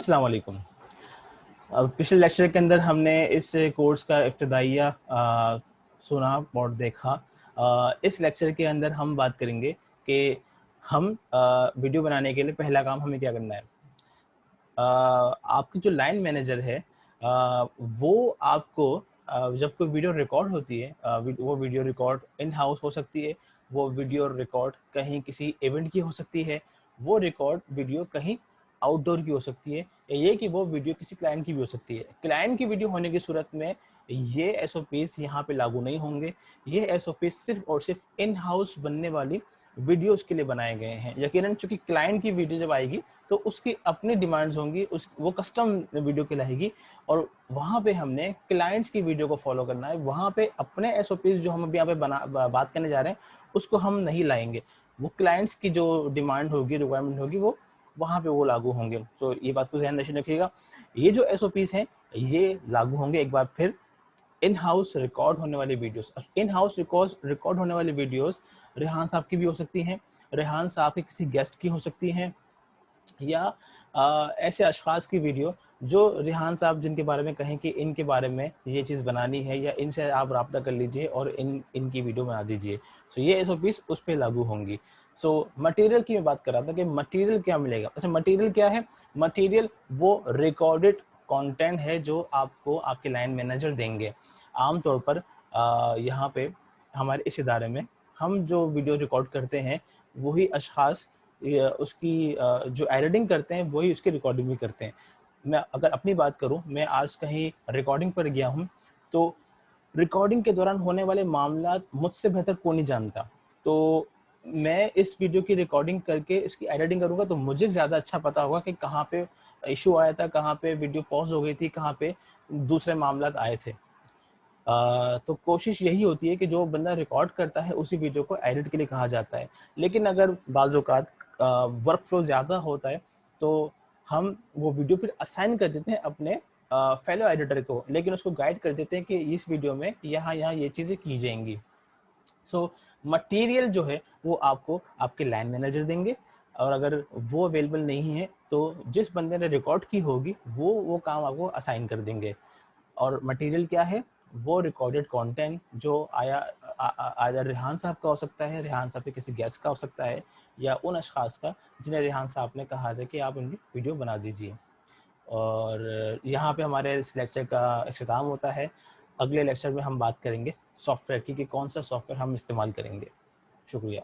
अस्सलाम वालेकुम। पिछले लेक्चर के अंदर हमने इस कोर्स का इब्तिदाइया सुना और देखा। इस लेक्चर के अंदर हम बात करेंगे कि हम वीडियो बनाने के लिए पहला काम हमें क्या करना है। आपकी जो लाइन मैनेजर है वो आपको जब कोई वीडियो रिकॉर्ड होती है, वो वीडियो रिकॉर्ड इन हाउस हो सकती है, वो वीडियो रिकॉर्ड कहीं किसी इवेंट की हो सकती है, वो रिकॉर्ड वीडियो कहीं आउटडोर की हो सकती है, या ये कि वो वीडियो किसी क्लाइंट की भी हो सकती है। क्लाइंट की वीडियो होने की सूरत में ये एसओपीज यहाँ पे लागू नहीं होंगे। ये एसओपीज सिर्फ और सिर्फ इन हाउस बनने वाली वीडियोस के लिए बनाए गए हैं। यकीनन चूंकि क्लाइंट की वीडियो जब आएगी तो उसकी अपनी डिमांड्स होंगी, वो कस्टम वीडियो कहलाएगी, और वहाँ पे हमने क्लाइंट्स की वीडियो को फॉलो करना है। वहाँ पे अपने एसओपीज जो हम अभी यहाँ पे बात करने जा रहे हैं उसको हम नहीं लाएंगे। वो क्लाइंट्स की जो डिमांड होगी, रिक्वायरमेंट होगी, वो वहाँ पे वो लागू होंगे। तो ये बात को ध्यान रखिएगा। ये जो एसओपीज हैं ये लागू होंगे एक बार फिर इन हाउस रिकॉर्ड होने वाली वीडियोस। इन हाउस रिकॉर्ड होने वाली वीडियोस रेहान साहब की भी हो सकती हैं, रेहान साहब के किसी गेस्ट की हो सकती हैं, या ऐसे अशखास की वीडियो जो रेहान साहब जिनके बारे में कहें कि इनके बारे में ये चीज़ बनानी है, या इनसे आप रब्ता कर लीजिए और इनकी वीडियो बना दीजिए। सो ये एसओपीज उस पर लागू होंगी। सो मटेरियल की मैं बात कर रहा था कि मटेरियल क्या मिलेगा। अच्छा, मटेरियल क्या है? मटेरियल वो रिकॉर्डेड कंटेंट है जो आपको आपके लाइन मैनेजर देंगे। आमतौर पर यहाँ पे हमारे इस इदारे में हम जो वीडियो रिकॉर्ड करते हैं वही अशखास उसकी जो एडिटिंग करते हैं वही उसकी रिकॉर्डिंग भी करते हैं। मैं अगर अपनी बात करूं, मैं आज कहीं रिकॉर्डिंग पर गया हूं तो रिकॉर्डिंग के दौरान होने वाले मामला मुझसे बेहतर कोई नहीं जानता। तो मैं इस वीडियो की रिकॉर्डिंग करके इसकी एडिटिंग करूंगा तो मुझे ज़्यादा अच्छा पता होगा कि कहाँ पे इशू आया था, कहाँ पे वीडियो पॉज हो गई थी, कहाँ पे दूसरे मामला आए थे। तो कोशिश यही होती है कि जो बंदा रिकॉर्ड करता है उसी वीडियो को एडिट के लिए कहा जाता है। लेकिन अगर बाज़ औक़ात वर्क फ्लो ज़्यादा होता है तो हम वो वीडियो फिर असाइन कर देते हैं अपने फेलो एडिटर को, लेकिन उसको गाइड कर देते हैं कि इस वीडियो में यहाँ यहाँ ये चीज़ें की जाएंगी। सो मटेरियल जो है वो आपको आपके लाइन मैनेजर देंगे, और अगर वो अवेलेबल नहीं है तो जिस बंदे ने रिकॉर्ड की होगी वो काम आपको असाइन कर देंगे। और मटेरियल क्या है? वो रिकॉर्डेड कंटेंट जो आया रेहान साहब का हो सकता है, रेहान साहब के किसी गेस्ट का हो सकता है, या उन अशखास का जिन्हें रेहान साहब ने कहा था कि आप उनकी वीडियो बना दीजिए। और यहाँ पे हमारे इस लेक्चर का इख्तिताम होता है। अगले लेक्चर में हम बात करेंगे सॉफ्टवेयर की कि कौन सा सॉफ्टवेयर हम इस्तेमाल करेंगे। शुक्रिया।